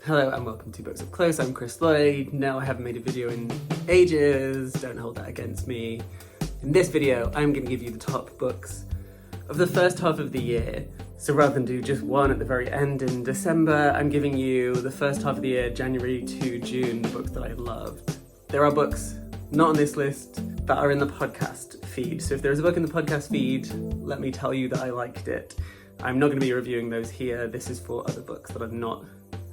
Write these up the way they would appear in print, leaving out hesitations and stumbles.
Hello and welcome to Books Up Close. I'm Chris Lloyd. No, I haven't made a video in ages. Don't hold that against me. In this video, I'm going to give you the top books of the first half of the year. So rather than do just one at the very end in December, I'm giving you the first half of the year, January to June, the books that I loved. There are books not on this list that are in the podcast feed. So if there's a book in the podcast feed, let me tell you that I liked it. I'm not going to be reviewing those here. This is for other books that I'm not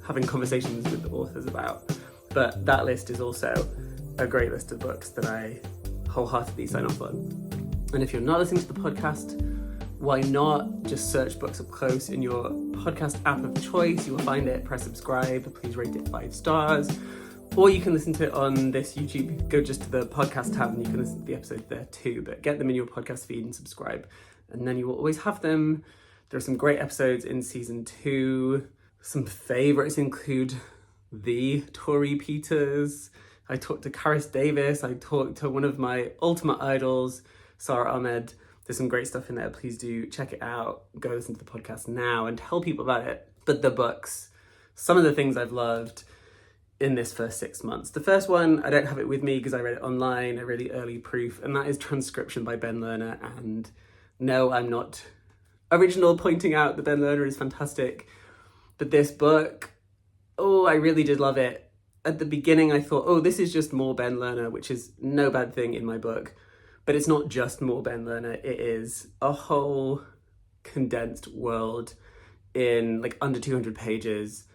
having conversations with the authors about. But that list is also a great list of books that I wholeheartedly sign off on. And if you're not listening to the podcast, why not just search Books Up Close in your podcast app of choice? You will find it, press subscribe, please rate it 5 stars. Or you can listen to it on this YouTube. Go just to the podcast tab and you can listen to the episode there too. But get them in your podcast feed and subscribe. And then you will always have them. There are some great episodes in season 2. Some favourites include the Tori Peters. I talked to Karis Davis. I talked to one of my ultimate idols, Sarah Ahmed. There's some great stuff in there. Please do check it out. Go listen to the podcast now and tell people about it. But the books, some of the things I've loved in this first 6 months. The first one, I don't have it with me because I read it online, a really early proof, and that is Transcription by Ben Lerner. And no, I'm not original pointing out that Ben Lerner is fantastic. But this book, I really did love it. At the beginning, I thought, this is just more Ben Lerner, which is no bad thing in my book. But it's not just more Ben Lerner. It is a whole condensed world in like under 200 pages.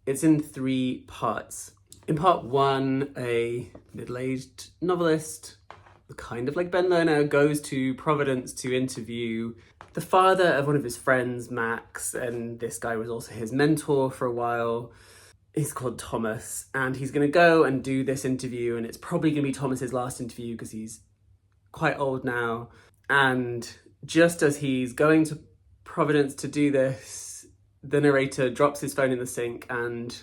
It's in 3 parts. In part 1, a middle-aged novelist, kind of like Ben Lerner, goes to Providence to interview the father of one of his friends, Max, and this guy was also his mentor for a while. He's called Thomas, and he's going to go and do this interview, and it's probably going to be Thomas's last interview because he's quite old now. And just as he's going to Providence to do this, the narrator drops his phone in the sink and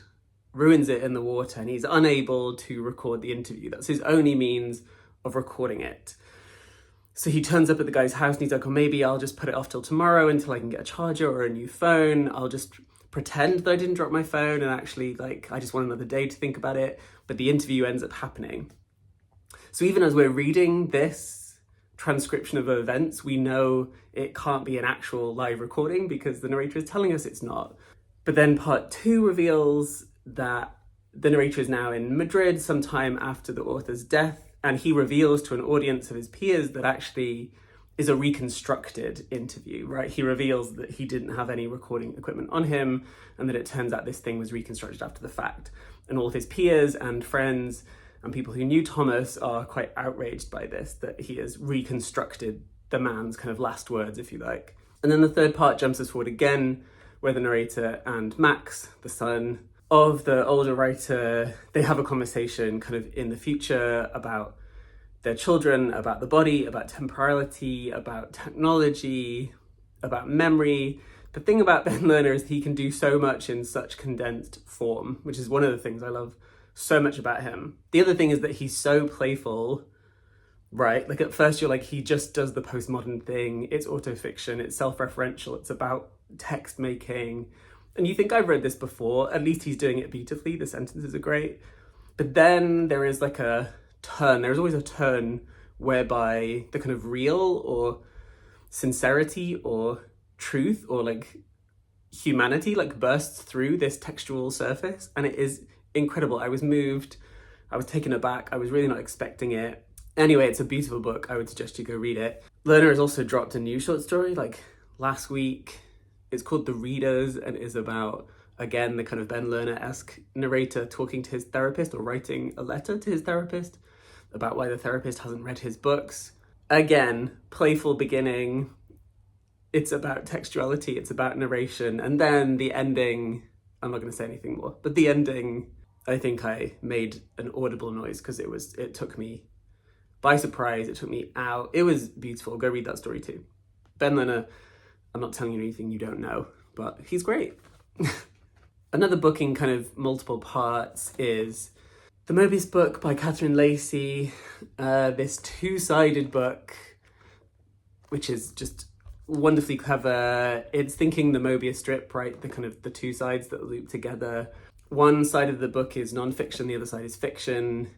ruins it in the water, and he's unable to record the interview. That's his only means of recording it. So he turns up at the guy's house and he's like, maybe I'll just put it off till tomorrow until I can get a charger or a new phone. I'll just pretend that I didn't drop my phone and actually I just want another day to think about it. But the interview ends up happening. So even as we're reading this transcription of events, we know it can't be an actual live recording because the narrator is telling us it's not. But then part 2 reveals that the narrator is now in Madrid sometime after the author's death. And he reveals to an audience of his peers that actually is a reconstructed interview, right? He reveals that he didn't have any recording equipment on him and that it turns out this thing was reconstructed after the fact. And all of his peers and friends and people who knew Thomas are quite outraged by this, that he has reconstructed the man's kind of last words, if you like. And then the third part jumps us forward again, where the narrator and Max, the son of the older writer, they have a conversation kind of in the future about their children, about the body, about temporality, about technology, about memory. The thing about Ben Lerner is he can do so much in such condensed form, which is one of the things I love so much about him. The other thing is that he's so playful, right? Like at first you're like, he just does the postmodern thing. It's autofiction, it's self-referential, it's about text making. And you think, I've read this before, at least he's doing it beautifully, the sentences are great. But then there is like a turn, there's always a turn whereby the kind of real or sincerity or truth or like humanity like bursts through this textual surface, and it is incredible. I was moved, I was taken aback, I was really not expecting it. Anyway, it's a beautiful book, I would suggest you go read it. Lerner has also dropped a new short story like last week. It's called The Readers and is about, again, the kind of Ben Lerner-esque narrator talking to his therapist or writing a letter to his therapist about why the therapist hasn't read his books. Again, playful beginning. It's about textuality, it's about narration. And then the ending, I'm not going to say anything more, but the ending, I think I made an audible noise because it took me by surprise. It took me out. It was beautiful. Go read that story too. Ben Lerner, I'm not telling you anything you don't know, but he's great. Another book in kind of multiple parts is The Mobius Book by Catherine Lacey. This 2-sided book, which is just wonderfully clever. It's thinking the Mobius strip, right? The kind of the 2 sides that loop together. One side of the book is non-fiction, the other side is fiction.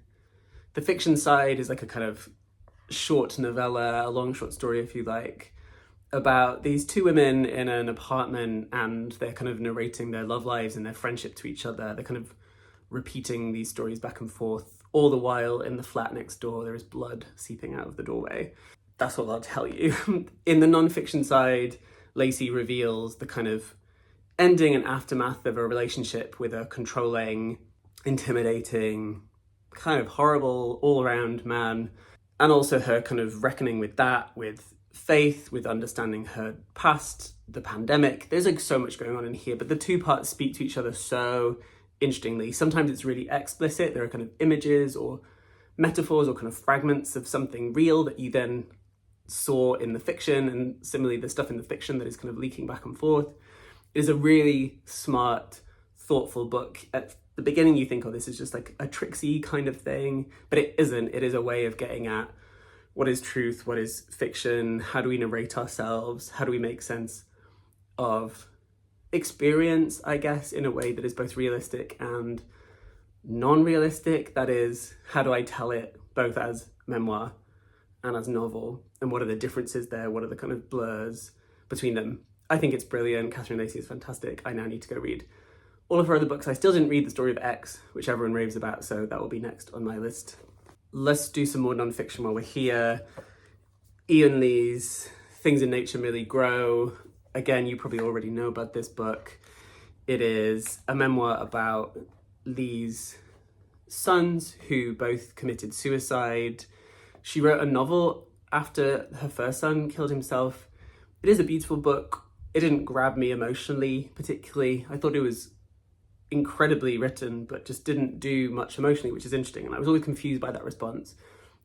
The fiction side is like a kind of short novella, a long short story if you like, about these two women in an apartment, and they're kind of narrating their love lives and their friendship to each other. They're kind of repeating these stories back and forth. All the while in the flat next door, there is blood seeping out of the doorway. That's all I'll tell you. In the non-fiction side, Lacey reveals the kind of ending and aftermath of a relationship with a controlling, intimidating, kind of horrible all-around man, and also her kind of reckoning with that, with faith, with understanding her past, the pandemic. There's like so much going on in here, but the two parts speak to each other so interestingly. Sometimes it's really explicit. There are kind of images or metaphors or kind of fragments of something real that you then saw in the fiction, and similarly the stuff in the fiction that is kind of leaking back and forth. It is a really smart, thoughtful book. At the beginning you think, oh, this is just like a tricksy kind of thing, but it isn't. It is a way of getting at what is truth, what is fiction, how do we narrate ourselves, how do we make sense of experience, I guess, in a way that is both realistic and non-realistic. That is, how do I tell it both as memoir and as novel, and what are the differences there, what are the kind of blurs between them. I think it's brilliant. Catherine Lacey is fantastic. I now need to go read all of her other books. I still didn't read The Story of X, which everyone raves about, so that will be next on my list. Let's do some more non-fiction while we're here. Ian Lee's Things in Nature Merely Grow. Again, you probably already know about this book. It is a memoir about Lee's sons who both committed suicide. She wrote a novel after her first son killed himself. It is a beautiful book. It didn't grab me emotionally particularly. I thought it was incredibly written, but just didn't do much emotionally, which is interesting. And I was always confused by that response.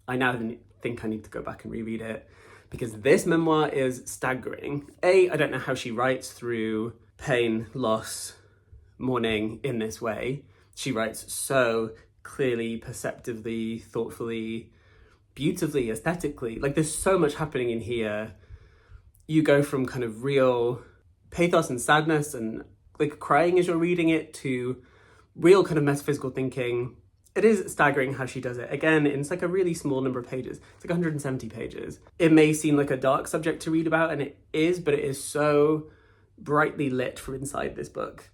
I now think I need to go back and reread it, because this memoir is staggering. I don't know how she writes through pain, loss, mourning in this way. She writes so clearly, perceptively, thoughtfully, beautifully, aesthetically. Like, there's so much happening in here. You go from kind of real pathos and sadness and like crying as you're reading it to real kind of metaphysical thinking. It is staggering how she does it. Again, it's like a really small number of pages. It's like 170 pages. It may seem like a dark subject to read about, and it is, but it is so brightly lit from inside this book.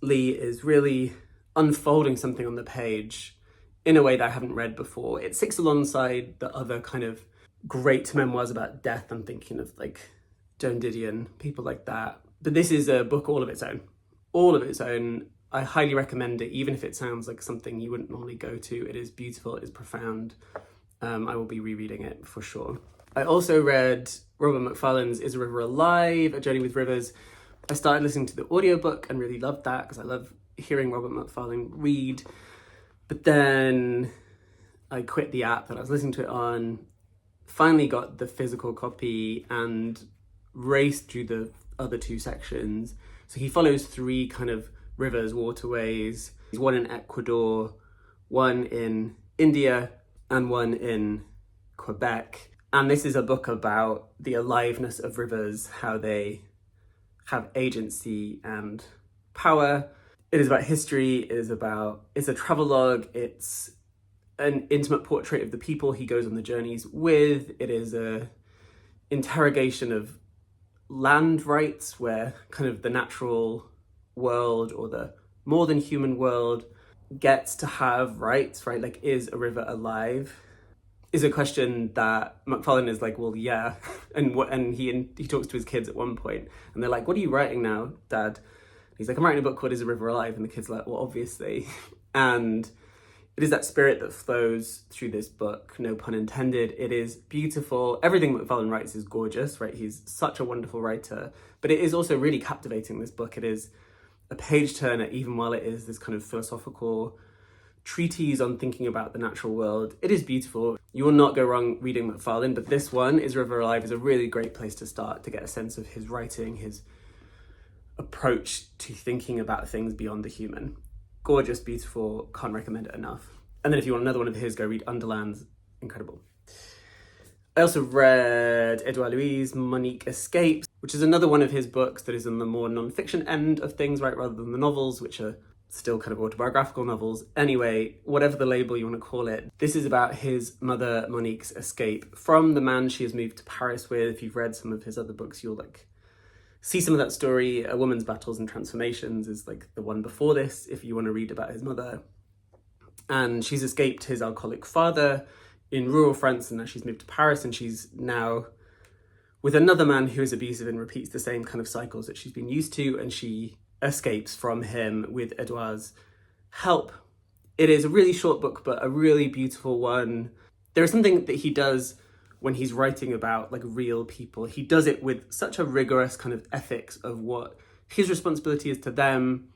Lee is really unfolding something on the page in a way that I haven't read before. It sits alongside the other kind of great memoirs about death. I'm thinking of like Joan Didion, people like that. But this is a book all of its own. All of its own. I highly recommend it, even if it sounds like something you wouldn't normally go to. It is beautiful, it is profound. I will be rereading it for sure. I also read Robert Macfarlane's Is a River Alive? A Journey with Rivers. I started listening to the audiobook and really loved that, because I love hearing Robert Macfarlane read. But then I quit the app that I was listening to it on, finally got the physical copy and raced through the other two sections. So he follows three kind of rivers, waterways, one in Ecuador, one in India, and one in Quebec. And this is a book about the aliveness of rivers, how they have agency and power. It is about history, it's a travelogue, it's an intimate portrait of the people he goes on the journeys with. It is a interrogation of land rights, where kind of the natural world or the more than human world gets to have rights, right? Like, is a river alive? Is a question that Macfarlane is like, well, yeah. And he talks to his kids at one point, and they're like, what are you writing now, Dad? He's like, I'm writing a book called Is a River Alive? And the kid's like, well, obviously. And it is that spirit that flows through this book, no pun intended. It is beautiful. Everything Macfarlane writes is gorgeous, right? He's such a wonderful writer, but it is also really captivating, this book. It is a page turner, even while it is this kind of philosophical treatise on thinking about the natural world. It is beautiful. You will not go wrong reading Macfarlane, but this one, Is River Alive, is a really great place to start to get a sense of his writing, his approach to thinking about things beyond the human. Gorgeous, beautiful, can't recommend it enough. And then if you want another one of his, go read Underlands, incredible. I also read Edouard Louis' Monique Escapes, which is another one of his books that is on the more non-fiction end of things, right, rather than the novels, which are still kind of autobiographical novels. Anyway, whatever the label you want to call it, this is about his mother Monique's escape from the man she has moved to Paris with. If you've read some of his other books, you'll like see some of that story. A Woman's Battles and Transformations is like the one before this, if you want to read about his mother. And she's escaped his alcoholic father in rural France, and now she's moved to Paris, and she's now with another man who is abusive and repeats the same kind of cycles that she's been used to, and she escapes from him with Edouard's help. It is a really short book, but a really beautiful one. There is something that he does when he's writing about like real people. He does it with such a rigorous kind of ethics of what his responsibility is to them,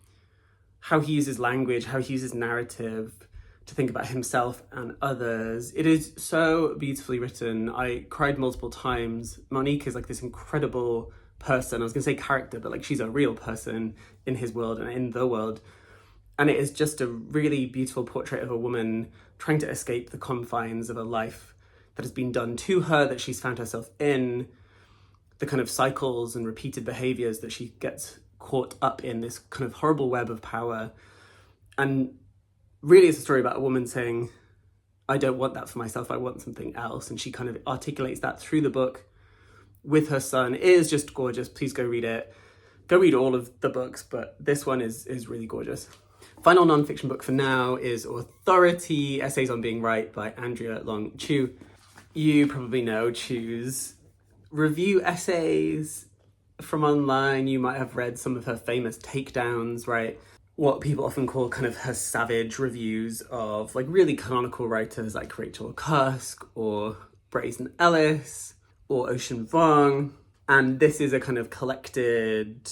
how he uses language, how he uses narrative to think about himself and others. It is so beautifully written. I cried multiple times. Monique is like this incredible person. I was gonna say character, but like she's a real person in his world and in the world. And it is just a really beautiful portrait of a woman trying to escape the confines of a life that has been done to her, that she's found herself in, the kind of cycles and repeated behaviors that she gets caught up in, this kind of horrible web of power. And really it's a story about a woman saying, I don't want that for myself, I want something else. And she kind of articulates that through the book with her son. It is just gorgeous. Please go read it. Go read all of the books, but this one is really gorgeous. Final non-fiction book for now is Authority, Essays on Being Right by Andrea Long Chu. You probably know Chu's review essays from online. You might have read some of her famous takedowns, right? What people often call kind of her savage reviews of like really canonical writers like Rachel Cusk or Brazen Ellis or Ocean Vuong. And this is a kind of collected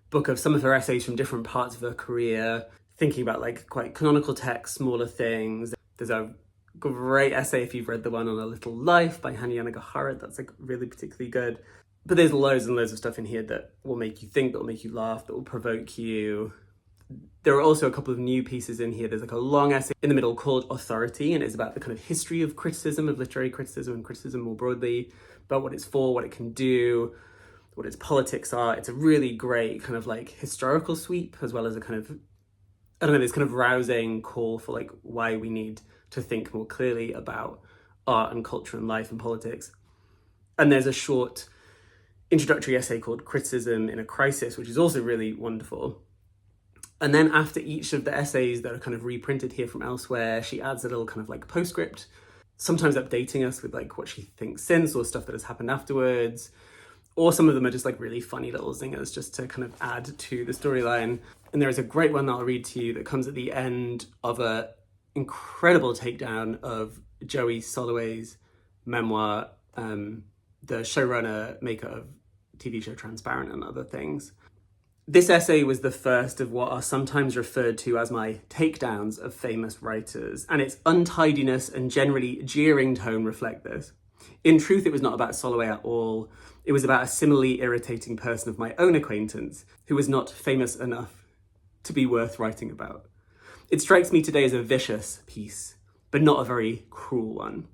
book of some of her essays from different parts of her career, thinking about like quite canonical texts, smaller things. There's a great essay if you've read the one on A Little Life by Hanya Nagahara. That's like really particularly good. But there's loads and loads of stuff in here that will make you think, that will make you laugh, that will provoke you. There are also a couple of new pieces in here. There's like a long essay in the middle called Authority, and it's about the kind of history of criticism, of literary criticism and criticism more broadly, about what it's for, what it can do, what its politics are. It's a really great kind of like historical sweep, as well as a kind of, I don't know, this kind of rousing call for like why we need to think more clearly about art and culture and life and politics. And there's a short introductory essay called Criticism in a Crisis, which is also really wonderful. And then after each of the essays that are kind of reprinted here from elsewhere, she adds a little kind of like postscript, sometimes updating us with like what she thinks since or stuff that has happened afterwards. Or some of them are just like really funny little zingers just to kind of add to the storyline. And there is a great one that I'll read to you that comes at the end of a incredible takedown of Joey Soloway's memoir, the showrunner, maker of TV show Transparent and other things. This essay was the first of what are sometimes referred to as my takedowns of famous writers, and its untidiness and generally jeering tone reflect this. In truth, it was not about Soloway at all. It was about a similarly irritating person of my own acquaintance who was not famous enough to be worth writing about. It strikes me today as a vicious piece, but not a very cruel one.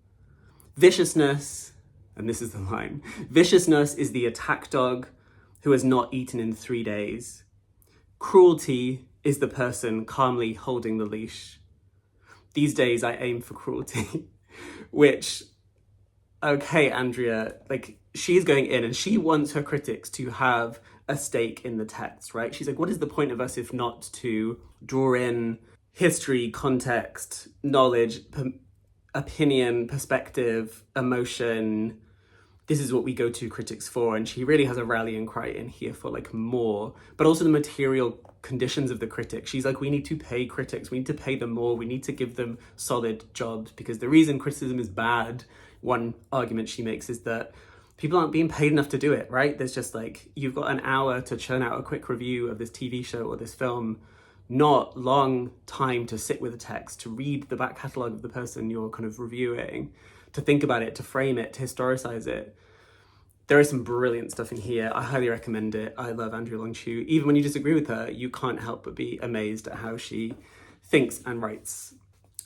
Viciousness, and this is the line, viciousness is the attack dog who has not eaten in 3 days. Cruelty is the person calmly holding the leash. These days I aim for cruelty, which, okay, Andrea, like she's going in and she wants her critics to have a stake in the text, right? She's like, what is the point of us if not to draw in history, context, knowledge, opinion, perspective, emotion? This is what we go to critics for. And she really has a rallying cry in here for like more, but also the material conditions of the critics. She's like, we need to pay critics, we need to pay them more, we need to give them solid jobs, because the reason criticism is bad, one argument she makes, is that people aren't being paid enough to do it, right? There's just like, you've got an hour to churn out a quick review of this TV show or this film, not long time to sit with a text, to read the back catalogue of the person you're kind of reviewing, to think about it, to frame it, to historicize it. There is some brilliant stuff in here. I highly recommend it. I love Andrea Long Chu. Even when you disagree with her, you can't help but be amazed at how she thinks and writes.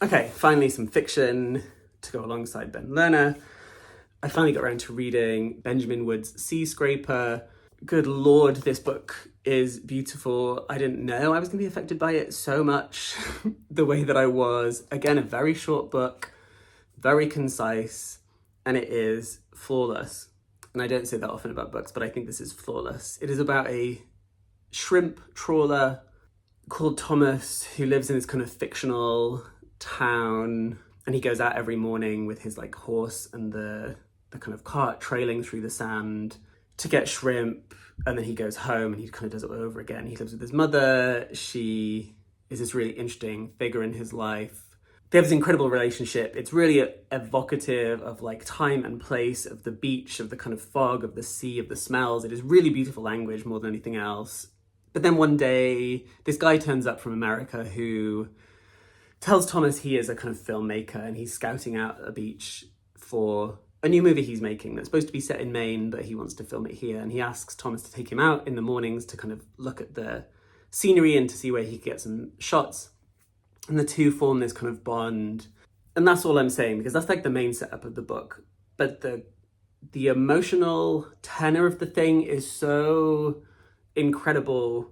Okay, finally some fiction to go alongside Ben Lerner. I finally got around to reading Benjamin Wood's Sea Scraper. Good Lord, this book is beautiful. I didn't know I was going to be affected by it so much the way that I was. Again, a very short book, very concise, and it is flawless. And I don't say that often about books, but I think this is flawless. It is about a shrimp trawler called Thomas who lives in this kind of fictional town, and he goes out every morning with his like horse and the kind of cart trailing through the sand to get shrimp, and then he goes home and he kind of does it all over again. He lives with his mother. She is this really interesting figure in his life. They have this incredible relationship. It's really evocative of like time and place, of the beach, of the kind of fog, of the sea, of the smells. It is really beautiful language more than anything else. But then one day, this guy turns up from America who tells Thomas he is a kind of filmmaker and he's scouting out a beach for a new movie he's making that's supposed to be set in Maine, but he wants to film it here. And he asks Thomas to take him out in the mornings to kind of look at the scenery and to see where he can get some shots. And the two form this kind of bond. And that's all I'm saying, because that's like the main setup of the book. But the emotional tenor of the thing is so incredible.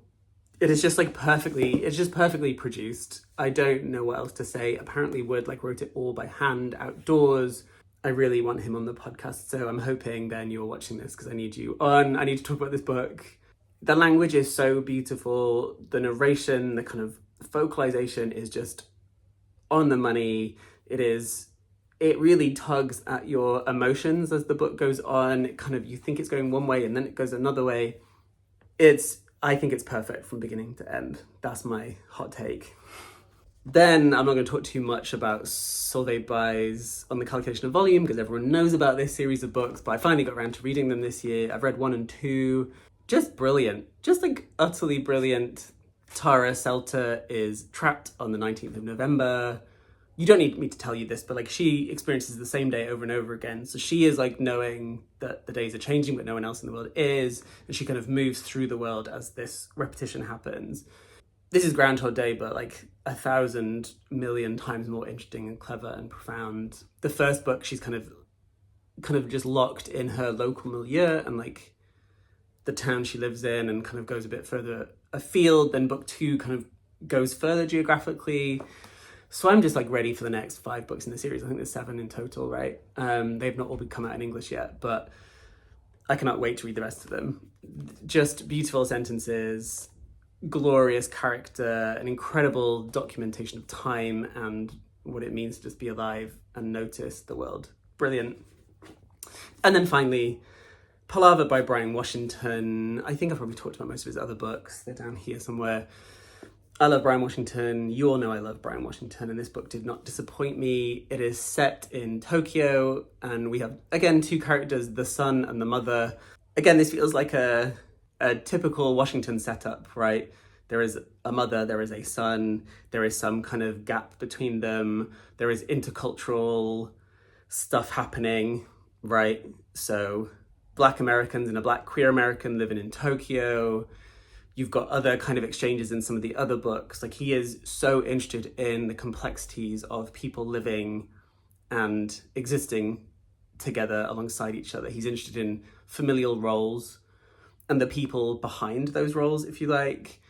It is just like perfectly produced. I don't know what else to say. Apparently Wood like wrote it all by hand outdoors. I really want him on the podcast, so I'm hoping then you're watching this because I need you on. I need to talk about this book. The language is so beautiful. The narration, the kind of vocalization is just on the money. It really tugs at your emotions as the book goes on. It kind of, you think it's going one way and then it goes another way. I think it's perfect from beginning to end. That's my hot take. Then I'm not going to talk too much about Solveig Buy's On the Calculation of Volume because everyone knows about this series of books, but I finally got around to reading them this year. I've read 1 and 2. Just brilliant. Just like utterly brilliant. Tara Selter is trapped on the 19th of November. You don't need me to tell you this, but like she experiences the same day over and over again. So she is like knowing that the days are changing, but no one else in the world is. And she kind of moves through the world as this repetition happens. This is Groundhog Day, but like 1,000 million times more interesting and clever and profound. The first book, she's kind of just locked in her local milieu and like the town she lives in and kind of goes a bit further afield. Then book 2 kind of goes further geographically. So I'm just like ready for the next 5 books in the series. I think there's 7 in total, right? They've not all come out in English yet, but I cannot wait to read the rest of them. Just beautiful sentences, glorious character, an incredible documentation of time and what it means to just be alive and notice the world. Brilliant. And then finally, Palaver by Brian Washington. I think I've probably talked about most of his other books. They're down here somewhere. I love Brian Washington. You all know I love Brian Washington, and this book did not disappoint me. It is set in Tokyo, and we have, again, 2 characters, the son and the mother. Again, this feels like a typical Washington setup, right? There is a mother, there is a son, there is some kind of gap between them, there is intercultural stuff happening, right? So Black Americans and a Black queer American living in Tokyo. You've got other kind of exchanges in some of the other books. Like he is so interested in the complexities of people living and existing together alongside each other. He's interested in familial roles and the people behind those roles, if you like.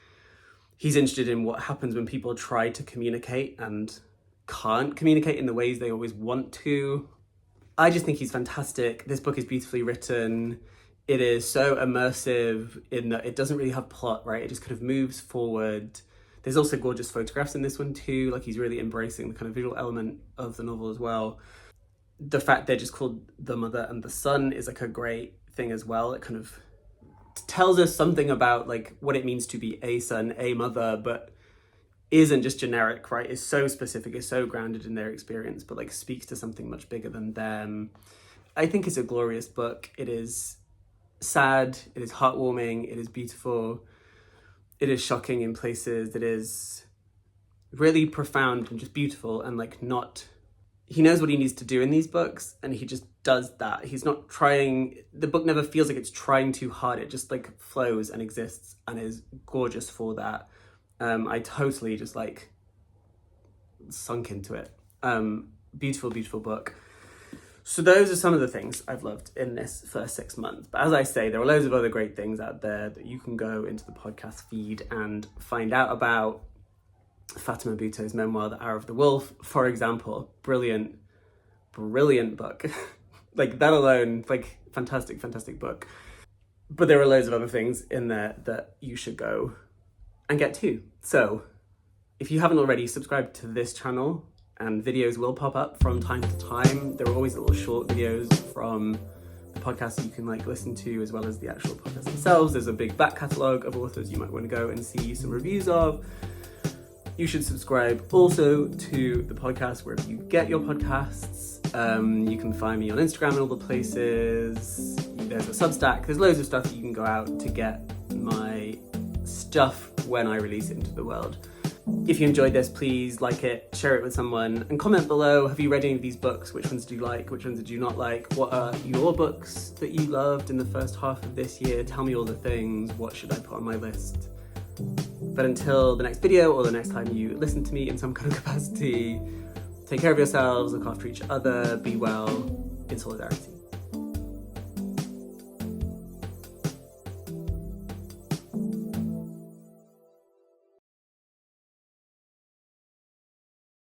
He's interested in what happens when people try to communicate and can't communicate in the ways they always want to. I just think he's fantastic. This book is beautifully written. It is so immersive in that it doesn't really have plot, right? It just kind of moves forward. There's also gorgeous photographs in this one too. Like he's really embracing the kind of visual element of the novel as well. The fact they're just called the mother and the son is like a great thing as well. It kind of tells us something about like what it means to be a son, a mother, but isn't just generic, right? Is so specific, is so grounded in their experience, but like speaks to something much bigger than them. I think it's a glorious book. It is sad, it is heartwarming, it is beautiful, it is shocking in places, it is really profound and just beautiful and like not, he knows what he needs to do in these books and he just does that. He's not trying, the book never feels like it's trying too hard, it just like flows and exists and is gorgeous for that. I totally just like sunk into it. Beautiful, beautiful book. So those are some of the things I've loved in this first 6 months. But as I say, there are loads of other great things out there that you can go into the podcast feed and find out about. Fatima Bhutto's memoir, The Hour of the Wolf, for example. Brilliant book. Like, that alone, like, fantastic book. But there are loads of other things in there that you should go and get too. So, if you haven't already, subscribe to this channel, and videos will pop up from time to time. There are always little short videos from the podcast you can like listen to, as well as the actual podcasts themselves. There's a big back catalogue of authors you might want to go and see some reviews of. You should subscribe also to the podcast wherever you get your podcasts. You can find me on Instagram and all the places. There's a Substack. There's loads of stuff that you can go out to get my stuff when I release it into the world. If you enjoyed this, please like it, share it with someone, and comment below. Have you read any of these books? Which ones do you like? Which ones did you not like? What are your books that you loved in the first half of this year? Tell me all the things. What should I put on my list? But until the next video, or the next time you listen to me in some kind of capacity, take care of yourselves, look after each other, be well, in solidarity.